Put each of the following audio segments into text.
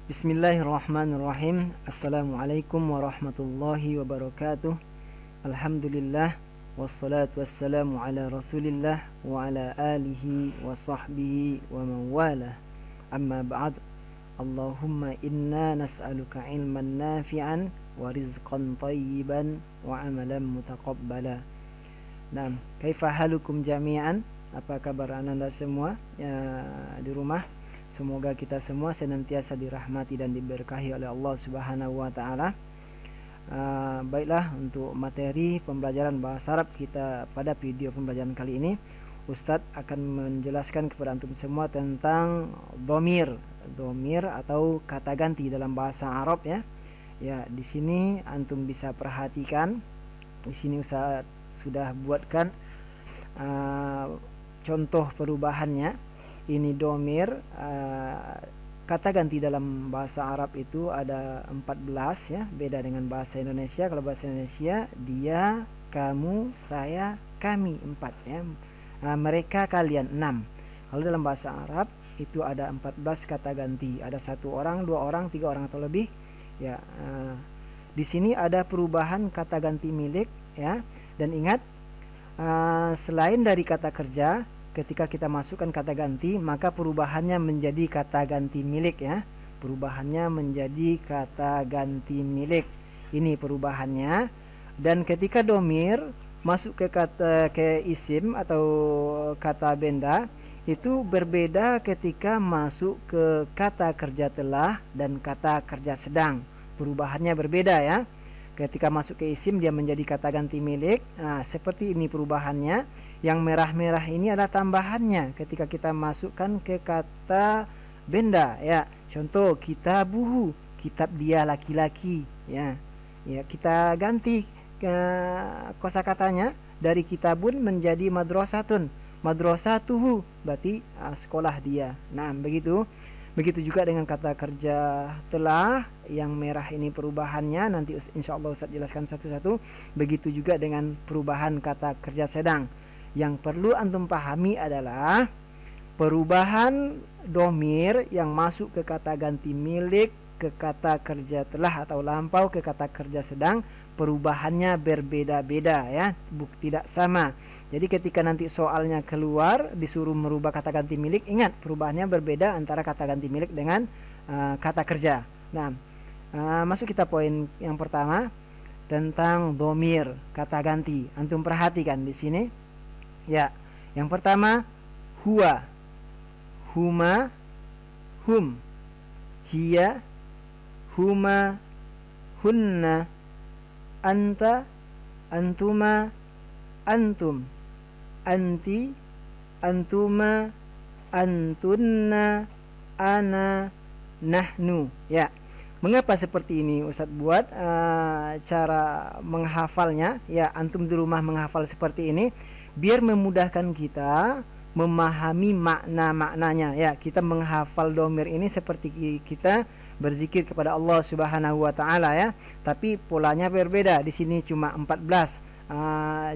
Bismillahirrahmanirrahim. Assalamualaikum warahmatullahi wabarakatuh. Alhamdulillah, wassalatu wassalamu ala rasulillah wa ala alihi wa sahbihi wa mawala. Amma ba'd. Allahumma inna nas'aluka ilman nafi'an wa rizqan tayyiban wa amalan mutaqabbala. Naam, kaifa halukum jami'an? Apa kabar anda semua di rumah? Semoga kita semua senantiasa dirahmati dan diberkahi oleh Allah Subhanahu wa taala. Baiklah, untuk materi pembelajaran bahasa Arab kita pada video pembelajaran kali ini, Ustadz akan menjelaskan kepada antum semua tentang domir atau kata ganti dalam bahasa Arab ya. Ya, di sini antum bisa perhatikan. Di sini Ustadz sudah buatkan contoh perubahannya. Ini domir, kata ganti dalam bahasa Arab itu ada 14 ya, beda dengan bahasa Indonesia. Kalau bahasa Indonesia dia, kamu, saya, kami 4 ya, mereka, kalian 6. Kalau dalam bahasa Arab itu ada 14 kata ganti, ada 1 orang, 2 orang, 3 orang atau lebih ya. Di sini ada perubahan kata ganti milik ya, dan ingat selain dari kata kerja, ketika kita masukkan kata ganti, maka perubahannya menjadi kata ganti milik ya. Perubahannya menjadi kata ganti milik. Ini perubahannya. Dan ketika domir masuk ke isim atau kata benda, itu berbeda ketika masuk ke kata kerja telah dan kata kerja sedang. Perubahannya berbeda ya. Ketika masuk ke isim dia menjadi kata ganti milik. Nah, seperti ini perubahannya. Yang merah-merah ini adalah tambahannya ketika kita masukkan ke kata benda ya. Contoh, kitabuhu, kitab dia laki-laki ya. Ya, kita ganti kosakatanya dari kitabun menjadi madrasatun. Madrasatuhu berarti sekolah dia. Nah, begitu. Begitu juga dengan kata kerja telah, yang merah ini perubahannya, nanti insya Allah Ustaz jelaskan satu-satu. Begitu juga dengan perubahan kata kerja sedang. Yang perlu antum pahami adalah perubahan domir yang masuk ke kata ganti milik, ke kata kerja telah atau lampau, ke kata kerja sedang, perubahannya berbeda-beda ya, tidak sama. Jadi ketika nanti soalnya keluar disuruh merubah kata ganti milik, ingat perubahannya berbeda antara kata ganti milik dengan kata kerja. Nah, masuk kita poin yang pertama tentang domir kata ganti. Antum perhatikan di sini ya. Yang pertama, huwa, huma, hum, hiya, huma, hunna, anta, antuma, antum, anti, antuma, antunna, ana, nahnu ya. Mengapa seperti ini Ustadz buat cara menghafalnya ya. Antum di rumah menghafal seperti ini biar memudahkan kita memahami makna-maknanya ya. Kita menghafal domir ini seperti kita berzikir kepada Allah Subhanahu wa taala ya. Tapi polanya berbeda. Di sini cuma 14.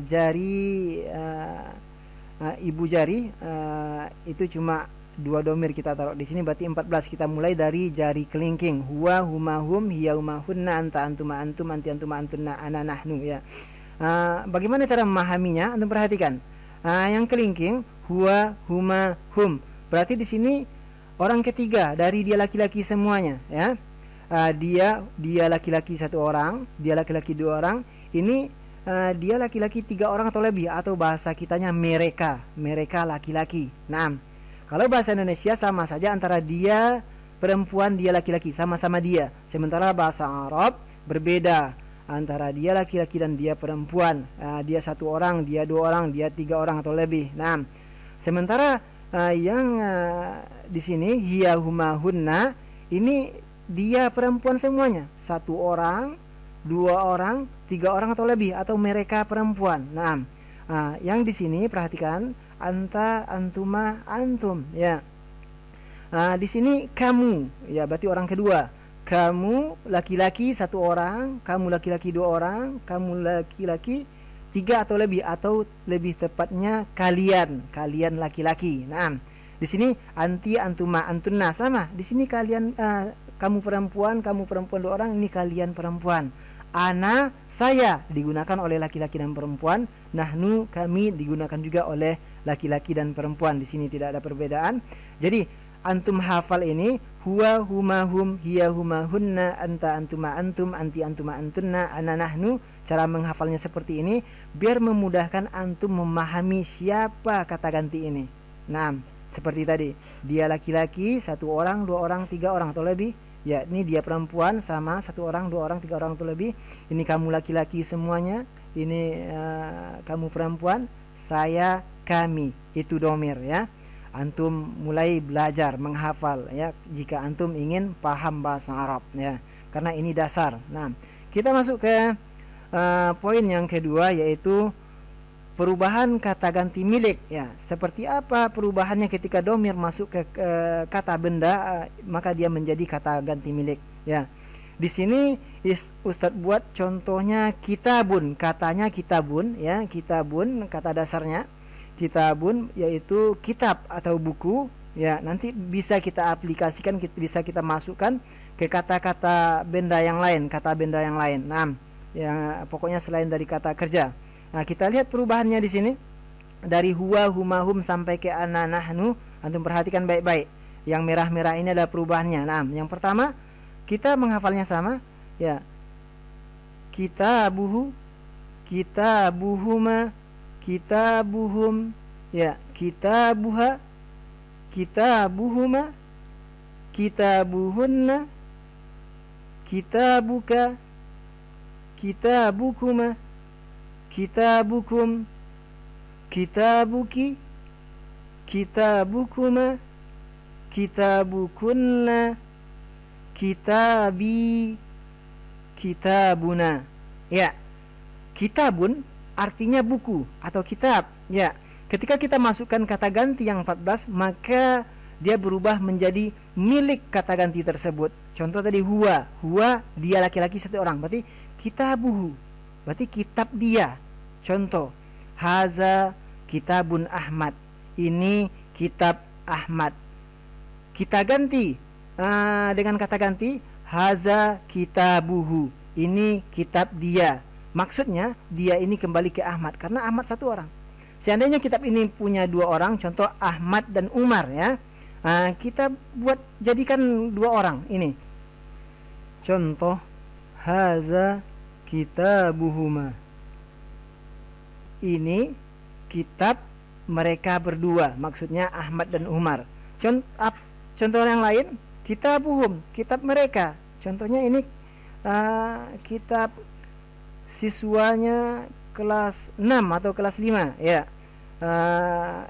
Jari ibu jari itu cuma 2 domir kita taruh di sini, berarti 14. Kita mulai dari jari kelingking, huwa, huma, hum, hiya, huma, hunna, anta, antuma, antum, anti, antuma, antunna, ana, nahnu ya. Bagaimana cara memahaminya? Antum perhatikan. Yang kelingking, huwa, huma, hum, berarti di sini orang ketiga dari dia laki-laki semuanya ya. Dia laki-laki 1 orang, dia laki-laki 2 orang. Ini dia laki-laki 3 orang atau lebih, atau bahasa kitanya mereka laki-laki. Nah, kalau bahasa Indonesia sama saja antara dia perempuan, dia laki-laki, sama-sama dia. Sementara bahasa Arab berbeda antara dia laki-laki dan dia perempuan. Dia 1 orang, dia 2 orang, dia 3 orang atau lebih. Nah, sementara yang di sini hiya, huma, hunna, ini dia perempuan semuanya, 1 orang, 2 orang, 3 orang atau lebih, atau mereka perempuan. Nah, yang di sini perhatikan anta, antuma, antum ya. Di sini kamu ya, berarti orang kedua. Kamu laki-laki 1 orang, kamu laki-laki 2 orang, kamu laki-laki 3 atau lebih, atau lebih tepatnya kalian laki-laki. Nah, di sini anti, antuma, antunna sama. Di sini kalian kamu perempuan 2 orang, ini kalian perempuan. Ana, saya digunakan oleh laki-laki dan perempuan. Nahnu, kami digunakan juga oleh laki-laki dan perempuan. Di sini tidak ada perbedaan. Jadi antum hafal ini, huwa huma hum, hiya huma hunna, anta antuma antum, anti antuma antunna, ana nahnu. Cara menghafalnya seperti ini biar memudahkan antum memahami siapa kata ganti ini. Nah, seperti tadi, dia laki-laki 1 orang, 2 orang, 3 orang atau lebih. Ya, ini dia perempuan sama 1 orang, 2 orang, 3 orang atau lebih. Ini kamu laki-laki semuanya. Ini kamu perempuan, saya, kami. Itu domir ya. Antum mulai belajar menghafal ya jika antum ingin paham bahasa Arab ya. Karena ini dasar. Nah, kita masuk ke poin yang kedua, yaitu perubahan kata ganti milik ya. Seperti apa perubahannya ketika domir masuk ke kata benda, maka dia menjadi kata ganti milik ya. Di sini Ustadz buat contohnya kitabun, katanya kitabun ya, kitabun kata dasarnya kitabun yaitu kitab atau buku ya. Nanti bisa kita aplikasikan, bisa kita masukkan ke kata-kata benda yang lain, kata benda yang lain. Nah, ya pokoknya selain dari kata kerja. Nah, kita lihat perubahannya di sini dari huwa, huma, hum sampai ke ana, nahnu. Antum perhatikan baik-baik. Yang merah-merah ini adalah perubahannya. Nah, yang pertama kita menghafalnya sama ya. Kitabuhu, kitabuhuma, kitabuhum ya, kitabuha, kitabuhuma, kitabuhunna, kitabuka, kitabukuma, kitabukum, kitabuki, kitabukuma, kitabukunna, kitabi, kitabuna ya. Kitabun artinya buku atau kitab ya. Ketika kita masukkan kata ganti yang 14, maka dia berubah menjadi milik kata ganti tersebut. Contoh tadi huwa, huwa dia laki-laki 1 orang, berarti kitabuhu, berarti kitab dia. Contoh, haza kitabun Ahmad, ini kitab Ahmad. Kita ganti dengan kata ganti haza kitabuhu, ini kitab dia. Maksudnya dia ini kembali ke Ahmad karena Ahmad 1 orang. Seandainya kitab ini punya 2 orang, contoh Ahmad dan Umar ya, kita buat jadikan 2 orang ini. Contoh, haza kitabuhuma, ini kitab mereka berdua, maksudnya Ahmad dan Umar. Contoh yang lain, kitabuhum, kitab mereka. Contohnya ini kitab siswanya kelas 6 atau kelas 5 ya.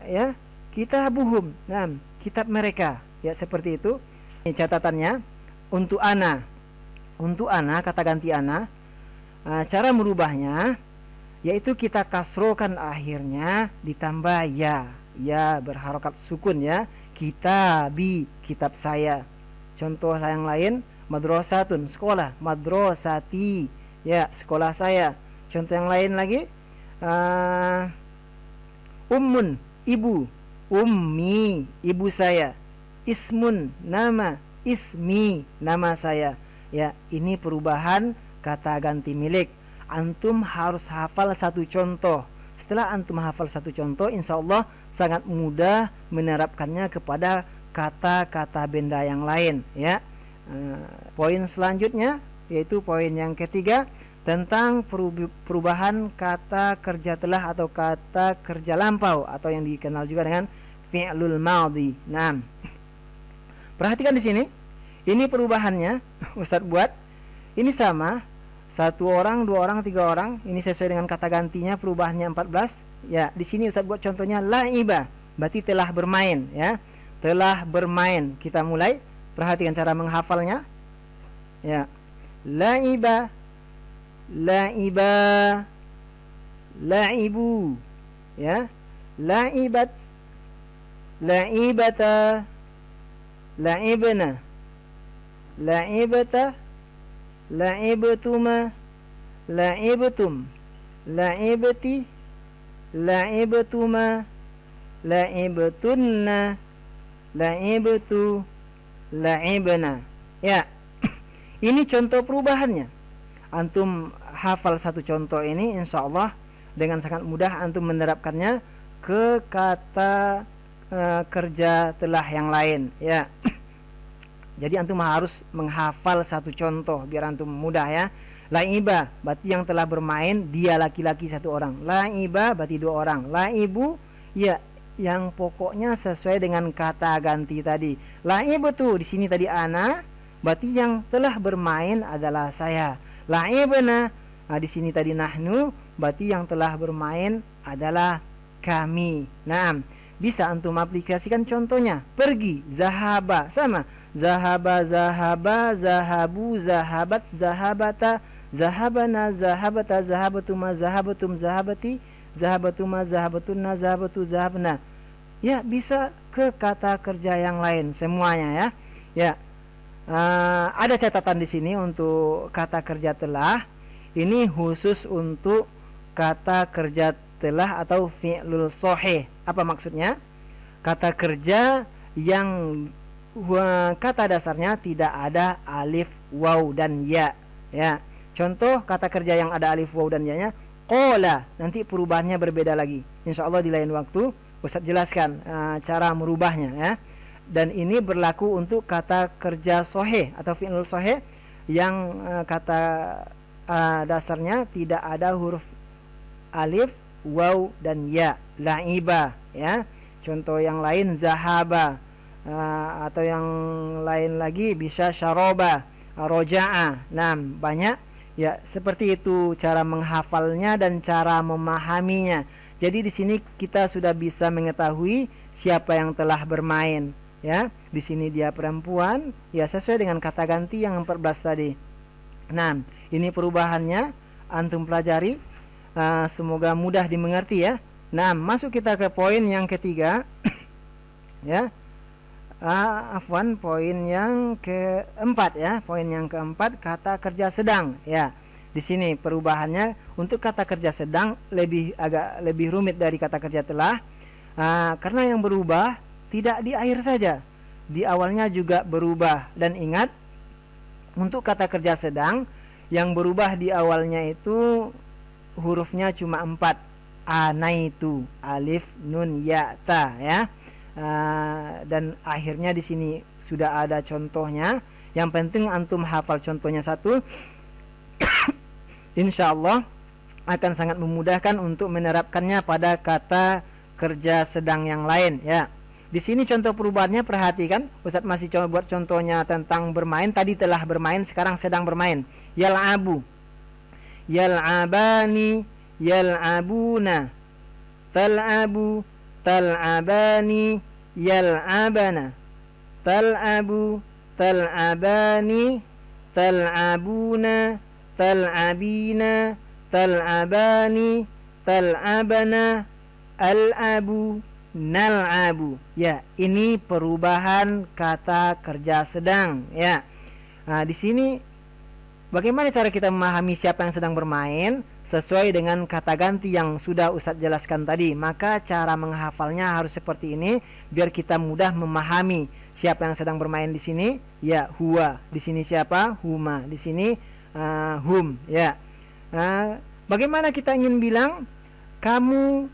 Ya, kitabuhum, nah, kitab mereka ya, seperti itu. Ini catatannya untuk ana. Untuk ana, kata ganti ana, cara merubahnya yaitu kita kasrokan akhirnya ditambah ya. Ya berharokat sukun ya. Kitabi, kitab saya. Contoh yang lain, madrasatun, sekolah, madrasati ya, sekolah saya. Contoh yang lain lagi, ummun, ibu, ummi, ibu saya. Ismun, nama, ismi, nama saya ya. Ini perubahan kata ganti milik. Antum harus hafal 1 contoh. Setelah antum hafal 1 contoh, insya Allah sangat mudah menerapkannya kepada kata-kata benda yang lain ya. Poin selanjutnya yaitu poin yang ketiga, tentang perubahan kata kerja telah atau kata kerja lampau atau yang dikenal juga dengan fi'lul madhi. Nah, perhatikan di sini. Ini perubahannya Ustadz buat ini sama 1 orang, 2 orang, 3 orang. Ini sesuai dengan kata gantinya, perubahannya 14. Ya, di sini Ustadz buat contohnya laiba, berarti telah bermain ya. Telah bermain. Kita mulai. Perhatikan cara menghafalnya. Ya. Laiba, laiba, laibu ya. Laibat, laibata, laibna, laibata, laibtuma, laibtum, laibti, laibtuma, laibtunna, laibtu, laibna ya. Ini contoh perubahannya. Antum hafal satu contoh ini, insya Allah dengan sangat mudah antum menerapkannya ke kata kerja telah yang lain, ya. Jadi antum harus menghafal satu contoh biar antum mudah, ya. Laiba berarti yang telah bermain, dia laki-laki satu orang. Laiba berarti dua orang. Laibu ya yang pokoknya sesuai dengan kata ganti tadi. Laibu tuh di sini tadi ana, berarti yang telah bermain adalah saya. Laibna, nah di sini tadi nahnu, berarti yang telah bermain adalah kami. Nah, bisa antum aplikasikan contohnya. Pergi, zahaba, sama. Zahaba, zahaba, zahabu, zahabat, zahabata, zahabana, zahabata, zahabatuma, zahabatum, zahabati, zahabatuma, zahabatuna, zahabatu, zahabna. Ya, bisa ke kata kerja yang lain semuanya, ya. Ya. Ada catatan di sini untuk kata kerja telah. Ini khusus untuk kata kerja telah atau fi'lul shahih. Apa maksudnya? Kata kerja yang kata dasarnya tidak ada alif, waw dan ya. Ya. Contoh kata kerja yang ada alif, waw dan ya-nya qala. Nanti perubahannya berbeda lagi. Insyaallah di lain waktu Ustaz jelaskan cara merubahnya, ya. Dan ini berlaku untuk kata kerja sahih atau fi'lul sahih yang kata dasarnya tidak ada huruf alif, waw dan ya. La'iba, ya. Contoh yang lain zahaba, atau yang lain lagi bisa syaroba, roja'a. Nah, banyak, ya, seperti itu cara menghafalnya dan cara memahaminya. Jadi di sini kita sudah bisa mengetahui siapa yang telah bermain. Ya, di sini dia perempuan, ya sesuai dengan kata ganti yang 14 tadi. Nah, ini perubahannya antum pelajari, semoga mudah dimengerti, ya. Nah, masuk kita ke poin yang ketiga. Ya. Poin yang keempat, ya. Poin yang keempat kata kerja sedang, ya. Di sini perubahannya untuk kata kerja sedang agak lebih rumit dari kata kerja telah, karena yang berubah tidak di akhir saja, di awalnya juga berubah. Dan ingat, untuk kata kerja sedang yang berubah di awalnya itu hurufnya cuma 4. Anaitu, alif, nun, ya, ta, ya. Dan akhirnya di sini sudah ada contohnya. Yang penting antum hafal contohnya satu. Insyaallah akan sangat memudahkan untuk menerapkannya pada kata kerja sedang yang lain, ya. Di sini contoh perubahannya perhatikan. Ustaz masih coba buat contohnya tentang bermain. Tadi telah bermain, sekarang sedang bermain. Yal'abu, yal'abani, yal'abuna, tal'abu, tal'abani, yal'abana, tal'abu, tal'abani, tal'abuna, tal'abina, tal'abani, tal'abana, al'abu, nal'abu. Ya, ini perubahan kata kerja sedang, ya. Nah, di sini bagaimana cara kita memahami siapa yang sedang bermain sesuai dengan kata ganti yang sudah Ustadz jelaskan tadi. Maka cara menghafalnya harus seperti ini biar kita mudah memahami siapa yang sedang bermain di sini. Ya, huwa. Di sini siapa? Huma. Di sini hum, ya. Bagaimana kita ingin bilang kamu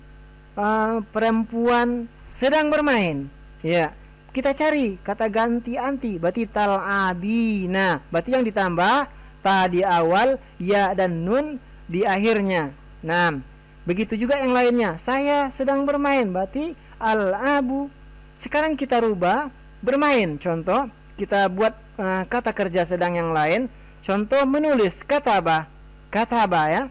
perempuan sedang bermain, ya, kita cari kata ganti anti, berarti tal'abina, berarti yang ditambah ta di awal, ya dan nun di akhirnya. Nah, begitu juga yang lainnya. Saya sedang bermain, berarti al-abu. Sekarang kita rubah bermain. Contoh, kita buat kata kerja sedang yang lain. Contoh menulis, kataba, kataba, ya.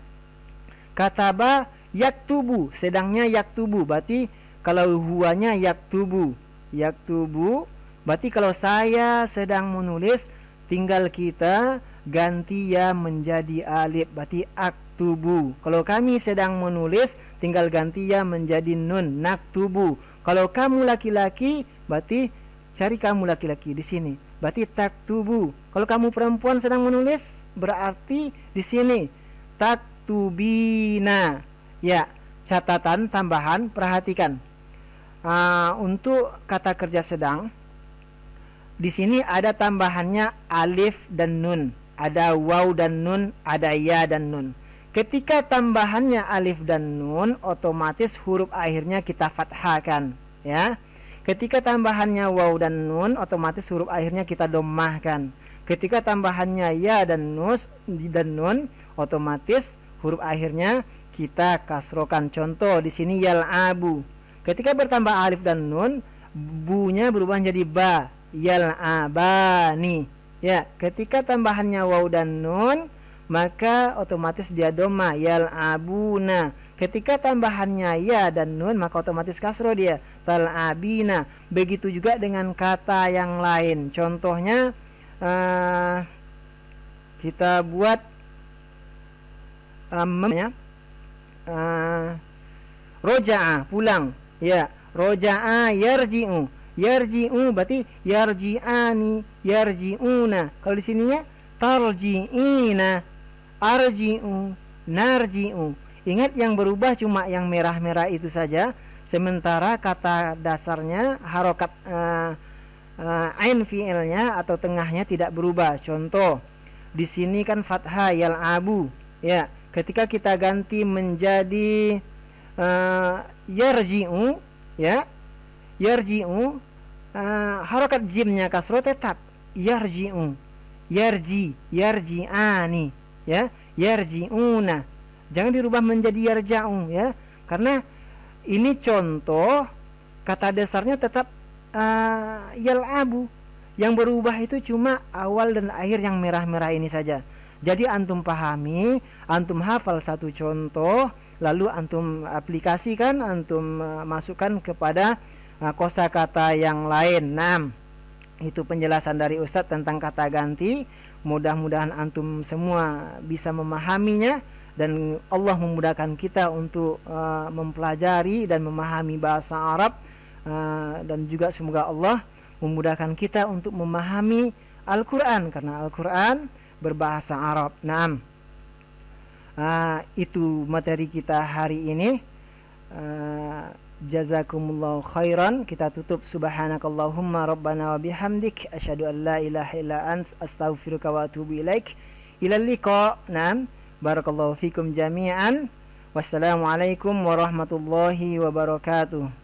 Kataba yaktubu, sedangnya yaktubu, berarti kalau huwanya yaktubu, yaktubu, berarti kalau saya sedang menulis tinggal kita ganti ya menjadi alif, berarti aktubu. Kalau kami sedang menulis tinggal ganti ya menjadi nun, naktubu. Kalau kamu laki-laki berarti cari kamu laki-laki di sini, berarti taktubu. Kalau kamu perempuan sedang menulis berarti di sini taktubina. Ya, catatan tambahan, perhatikan. Untuk kata kerja sedang di sini ada tambahannya alif dan nun. ada waw dan nun, ada ya dan nun. Ketika tambahannya alif dan nun, otomatis huruf akhirnya kita fathahkan, ya. Ketika tambahannya waw dan nun, otomatis huruf akhirnya kita dhammahkan. Ketika tambahannya ya dan nun, otomatis huruf akhirnya kita kasrokan. Contoh di sini yal'abu. Ketika bertambah alif dan nun, bunya berubah menjadi ba, yal'abani. Ya, ketika tambahannya waw dan nun, maka otomatis dia dhamma, yal'abuna. Ketika tambahannya ya dan nun, maka otomatis kasro dia, tal'abina. Begitu juga dengan kata yang lain. Contohnya kita buat roja'a, pulang, ya. Roja'a yarji'u. Yarji'u berarti yarji'ani, yarji'una. Kalau di sininya tarji'ina, arji'u, narji'u. Ingat, yang berubah cuma yang merah-merah itu saja. Sementara kata dasarnya harokat ain fi'ilnya atau tengahnya tidak berubah. Contoh di sini kan fathah yal'abu, ya. Ketika kita ganti menjadi yarji'u, ya, yarji'u, harokat jimnya kasro tetap yarji'u, yarji'ani, ya, yarji'una. Jangan dirubah menjadi yarja'u, ya, karena ini contoh kata dasarnya tetap yal'abu. Yang berubah itu cuma awal dan akhir yang merah-merah ini saja. Jadi antum pahami, antum hafal satu contoh, lalu antum aplikasikan, antum masukkan kepada kosakata yang lain. Nah, itu penjelasan dari Ustadz tentang kata ganti. Mudah-mudahan antum semua bisa memahaminya, dan Allah memudahkan kita untuk mempelajari dan memahami bahasa Arab, dan juga semoga Allah memudahkan kita untuk memahami Al-Quran, karena Al-Quran berbahasa Arab. Nah, itu materi kita hari ini. Jazakumullahu khairan. Kita tutup subhanakallahumma rabbana wa bihamdik asyhadu an la ilaha illa ant astaghfiruka wa atubu ilaik. Ilal liqa. Naam. Barakallahu fikum jami'an. Wassalamualaikum warahmatullahi wabarakatuh.